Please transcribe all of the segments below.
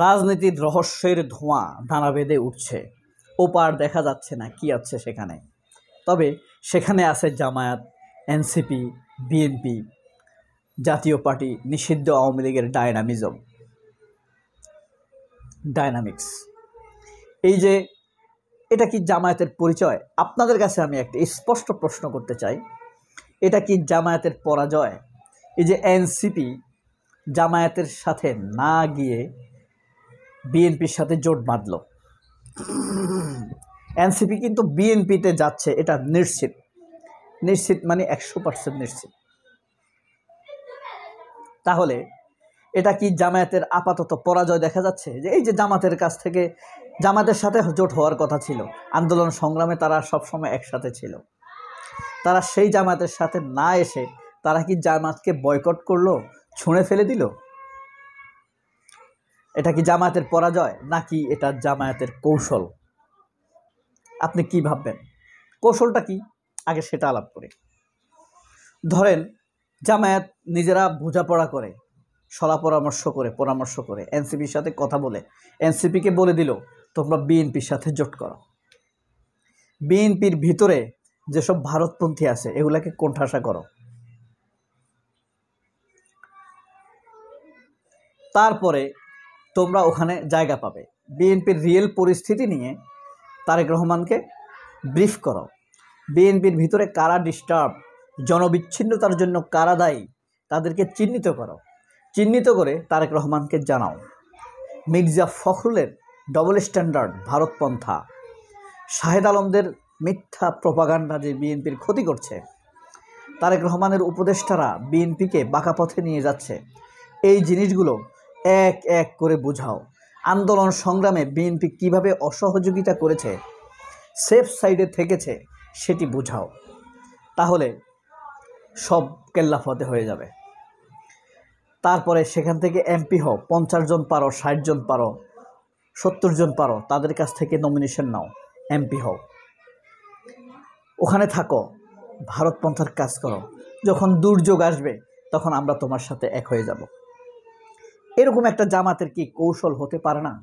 রাজনীতির রহস্যের ধোঁয়া নানা বেঁধে উঠছে, ওপার দেখা যাচ্ছে না কি আছে সেখানে। তবে সেখানে আছে জামায়াত, এনসিপি, বিএনপি, জাতীয় পার্টি, নিষিদ্ধ আওয়ামী লীগের ডায়নামিক্স। এই যে এটা কি জামায়াতের পরিচয়? আপনাদের কাছে আমি একটা স্পষ্ট প্রশ্ন করতে চাই, এটা কি জামায়াতের পরাজয়? এই যে এনসিপি জামায়াতের সাথে না গিয়ে বিএনপির সাথে জোট বাঁধল, এনসিপি কিন্তু বিএনপিতে যাচ্ছে, এটা নিশ্চিত মানে 100% নিশ্চিত। তাহলে এটা কি জামায়াতের আপাতত পরাজয় দেখা যাচ্ছে? যে এই যে জামাতের সাথে জোট হওয়ার কথা ছিল, আন্দোলন সংগ্রামে তারা সবসময় একসাথে ছিল, তারা সেই জামায়াতের সাথে না এসে তারা কি জামায়াতকে বয়কট করলো, ছুঁড়ে ফেলে দিল? এটা কি জামায়াতের পরাজয় নাকি এটা জামায়াতের কৌশল? আপনি কি ভাববেন? কৌশলটা কি আগে সেটা আলাপ করি। ধরেন জামায়াত নিজেরা বোঝাপড়া করে, পরামর্শ করে এনসিপির সাথে কথা বলে এনসিপিকে বলে দিল তোমরা বিএনপির সাথে জোট করো। বিএনপির ভিতরে যেসব ভারতপন্থী আছে এগুলাকে কোণঠাসা করো। তারপরে তোমরা ওখানে জায়গা পাবে। বিএনপির রিয়েল পরিস্থিতি নিয়ে তারেক রহমানকে ব্রিফ করো। বিএনপির ভিতরে কারা ডিস্টার্ব, জনবিচ্ছিন্নতার জন্য কারা দায়ী, তাদেরকে চিহ্নিত করো। চিহ্নিত করে তারেক রহমানকে জানাও মির্জা ফখরুলের ডবল স্ট্যান্ডার্ড ভারতপন্থা, শাহেদ আলমদের মিথ্যা প্রপাগান্ডা যে বিএনপির ক্ষতি করছে, তারেক রহমানের উপদেষ্টারা বিএনপিকে বাঁকা পথে নিয়ে যাচ্ছে, এই জিনিসগুলো এক এক করে বোঝাও। আন্দোলন সংগ্রামে বিএনপি কিভাবে অসহযোগিতা করেছে, সেফ সাইডে থেকেছে, সেটি বোঝাও। তাহলে সব কেল্লাফতে হয়ে যাবে। তারপরে সেখান থেকে এমপি হও, 50 জন পারো, 60 জন পারো, 70 জন পারো, তাদের কাছ থেকে নমিনেশন নাও, এমপি হও, ওখানে থাকো, ভারতপন্থার কাজ করো। যখন দুর্যোগ আসবে তখন আমরা তোমার সাথে এক হয়ে যাব। এরকম একটা জামাতের কি কৌশল হতে পারে না?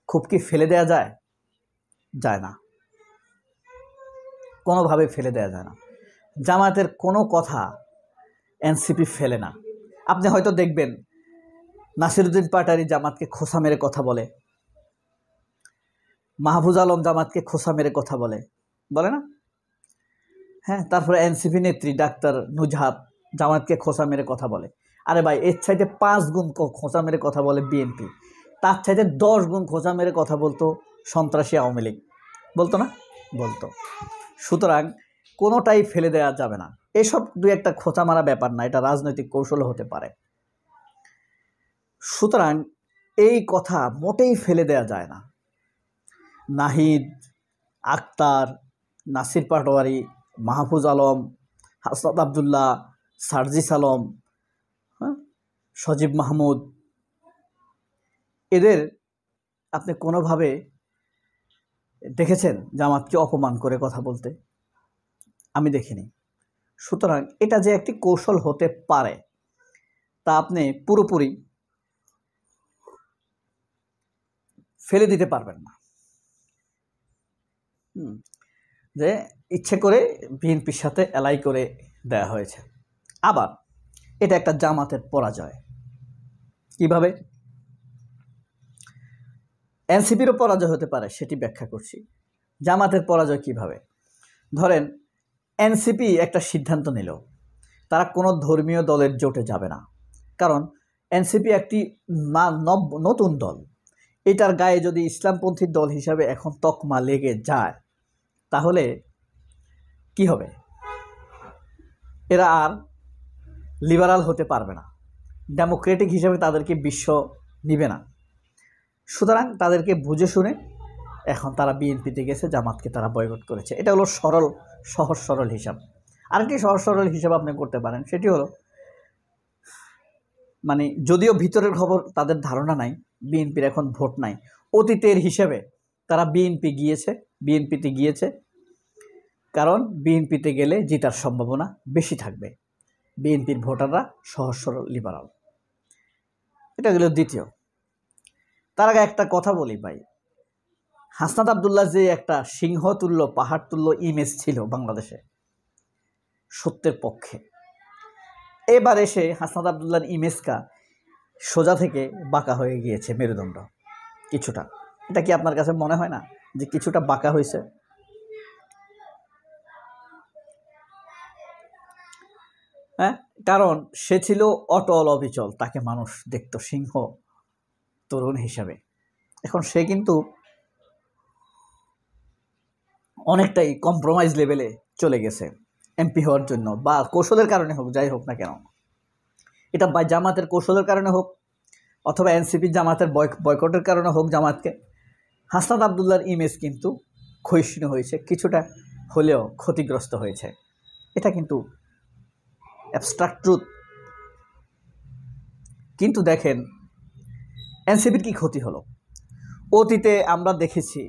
খুব কি ফেলে দেয়া যায়? যায় না, কোনোভাবে ফেলে দেয়া যায় না। জামাতের কোনো কথা এনসিপি ফেলে না। আপনি হয়তো দেখবেন নাসিরউদ্দিন পাটারি জামাতকে খোসা মেরে কথা বলে, মাহফুজ আলম জামাতকে খোসা মেরে কথা বলে না? হ্যাঁ, তারপরে এনসিপি নেত্রী ডাক্তার নুজহাত জামাতকে খোসা মেরে কথা বলে। আরে ভাই, এর চাইতে 5 গুণ খোঁচা মেরে কথা বলে বিএনপি, তার চাইতে 10 গুণ খোঁচা মেরে কথা বলতো সন্ত্রাসী আওয়ামী লীগ, বলতো না? বলতো। সুতরাং কোনোটাই ফেলে দেওয়া যাবে না। এসব দুই একটা খোঁচা মারা ব্যাপার না, এটা রাজনৈতিক কৌশল হতে পারে। সুতরাং এই কথা মোটেই ফেলে দেওয়া যায় না। নাহিদ, আক্তার, নাসির পাটোয়ারি, মাহফুজ আলম, হাসনাত আবদুল্লাহ, সার্জিস আলম, সজীব মাহমুদ, এদের আপনি কোনোভাবে দেখেছেন জামাতকে অপমান করে কথা বলতে? আমি দেখিনি। সুতরাং এটা যে একটি কৌশল হতে পারে তা আপনি পুরোপুরি ফেলে দিতে পারবেন না। যে ইচ্ছে করে বিএনপির সাথে এলাই করে দেয়া হয়েছে। আবার এটা একটা জামাতের পরাজয়। কিভাবে? এনসিপিরও পরাজয় হতে পারে, সেটি ব্যাখ্যা করছি। জামাতের পরাজয় কিভাবে? ধরেন এনসিপি একটা সিদ্ধান্ত নিল তারা কোনো ধর্মীয় দলের জোটে যাবে না, কারণ এনসিপি একটি নতুন দল। এটার গায়ে যদি ইসলামপন্থী দল হিসাবে এখন তকমা লেগে যায় তাহলে কি হবে? এরা আর লিবারাল হতে পারবে না, ডেমোক্রেটিক হিসাবে তাদেরকে বিশ্ব নিবে না। সুতরাং তাদেরকে বুঝে শুনে এখন তারা বিএনপিতে গেছে, জামাতকে তারা বয়কট করেছে। এটা হলো সহজ সরল হিসাব। আরেকটি সহজ সরল হিসাব আপনি করতে পারেন, সেটি হলো মানে যদিও ভিতরের খবর তাদের ধারণা নাই, বিএনপির এখন ভোট নাই, অতীতের হিসেবে তারা বিএনপিতে গিয়েছে, কারণ বিএনপিতে গেলে জেতার সম্ভাবনা বেশি থাকবে। বিএনপির ভোটাররা সহজ সরল লিবারাল। এটা গেল দ্বিতীয়। তার আগে একটা কথা বলি ভাই, হাসনাত আবদুল্লাহ যে একটা সিংহতুল্য পাহাড়তুল্য ইমেজ ছিল বাংলাদেশে সত্যের পক্ষে, এবার এসে হাসনাত আবদুল্লাহর ইমেজটা সোজা থেকে বাঁকা হয়ে গিয়েছে মেরুদণ্ড কিছুটা। এটা কি আপনার কাছে মনে হয় না যে কিছুটা বাঁকা হয়েছে? হ্যাঁ, কারণ সে ছিল অটল অবিচল, তাকে মানুষ দেখত সিংহ তরুণ হিসাবে। এখন সে কিন্তু অনেকটাই কম্প্রোমাইজ লেভেলে চলে গেছে এমপি হওয়ার জন্য, বা কৌশলের কারণে হোক, যাই হোক না কেন, এটা বা জামাতের কৌশলের কারণে হোক অথবা এনসিপি জামাতের বয়কটের কারণে হোক, জামাতকে হাসনাত আবদুল্লাহর ইমেজ কিন্তু ক্ষয়িষ্ণু হয়েছে, কিছুটা হলেও ক্ষতিগ্রস্ত হয়েছে। এটা কিন্তু অ্যাবস্ট্রাক্ট ট্রুথ। কিন্তু দেখেন এনসিপির কি ক্ষতি হলো। অতীতে আমরা দেখেছি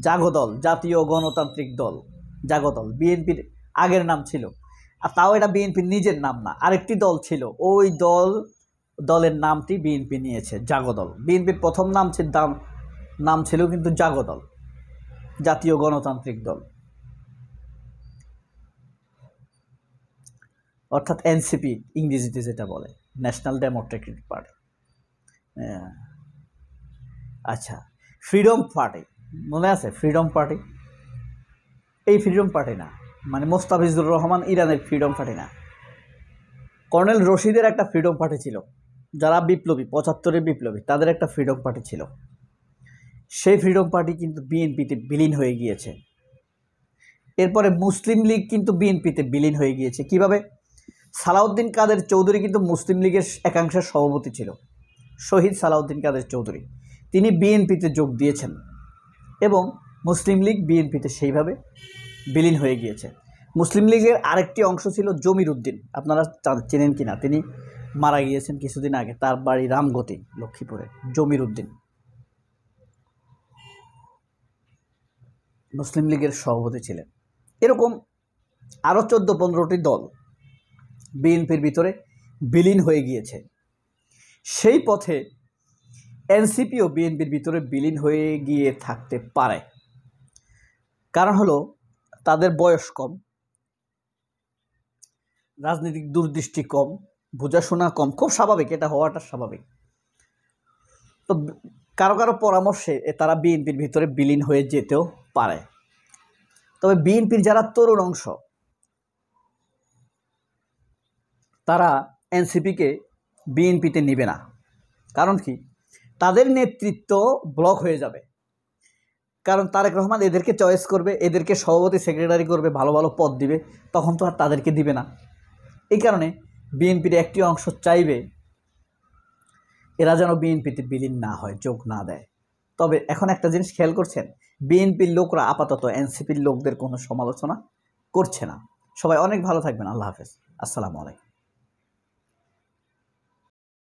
জাগদল, জাতীয় গণতান্ত্রিক দল, জাগদল বিএনপির আগের নাম ছিল, আর তাও এটা বিএনপির নিজের নাম না, আরেকটি দল ছিল, ওই দলের নামটি বিএনপি নিয়েছে, জাগদল। বিএনপির প্রথম নাম ছিল কিন্তু জাগদল, জাতীয় গণতান্ত্রিক দল, অর্থাৎ এনসিপি ইংরেজিতে যেটা বলে, ন্যাশনাল ডেমোক্রেটিক পার্টি। আচ্ছা, ফ্রিডম পার্টি মনে আছে? ফ্রিডম পার্টি, এই ফ্রিডম পার্টি না, মানে মোস্তাফিজুর রহমান ইরানের ফ্রিডম পার্টি না, কর্নেল রশিদের একটা ফ্রিডম পার্টি ছিল, যারা বিপ্লবী 75-এর বিপ্লবী, তাদের একটা ফ্রিডম পার্টি ছিল। সেই ফ্রিডম পার্টি কিন্তু বিএনপিতে বিলীন হয়ে গিয়েছে। এরপরে মুসলিম লীগ কিন্তু বিএনপিতে বিলীন হয়ে গিয়েছে। কিভাবে? সালাউদ্দিন কাদের চৌধুরী কিন্তু মুসলিম লীগের একাংশের সভাপতি ছিল, শহীদ সালাউদ্দিন কাদের চৌধুরী, তিনি বিএনপিতে যোগ দিয়েছেন এবং মুসলিম লীগ বিএনপিতে সেইভাবে বিলীন হয়ে গিয়েছে। মুসলিম লীগের আরেকটি অংশ ছিল জমির উদ্দিন, আপনারা চেনেন কিনা, তিনি মারা গিয়েছেন কিছুদিন আগে, তার বাড়ি রামগতি লক্ষ্মীপুরে। জমির উদ্দিন মুসলিম লীগের সভাপতি ছিলেন। এরকম আরও 14-15টি দল বিএনপির ভিতরে বিলীন হয়ে গিয়েছে। সেই পথে এনসিপিও বিএনপির ভিতরে বিলীন হয়ে গিয়ে থাকতে পারে। কারণ হলো তাদের বয়স কম, রাজনৈতিক দূরদৃষ্টি কম, বোঝাশোনা কম, খুব স্বাভাবিক, এটা হওয়াটা স্বাভাবিক। তো কারো কারো পরামর্শে তারা বিএনপির ভিতরে বিলীন হয়ে যেতেও পারে। তবে বিএনপির যারা তরুণ অংশ, তারা এনসিপিকে বিএনপিতে নেবে না। কারণ কি? তাদের নেতৃত্ব ব্লক হয়ে যাবে। কারণ তারেক রহমান এদেরকে চয়েস করবে, এদেরকে সভাপতি সেক্রেটারি করবে, ভালো ভালো পদ দিবে, তখন তো আর তাদেরকে দিবে না। এই কারণে বিএনপির একটি অংশ চাইবে এরা যেন বিএনপিতে বিলীন না হয়, যোগ না দেয়। তবে এখন একটা জিনিস খেয়াল করছেন, বিএনপির লোকরা আপাতত এনসিপির লোকদের কোনো সমালোচনা করছে না। সবাই অনেক ভালো থাকবেন। আল্লাহ হাফেজ, আসসালামু আলাইকুম।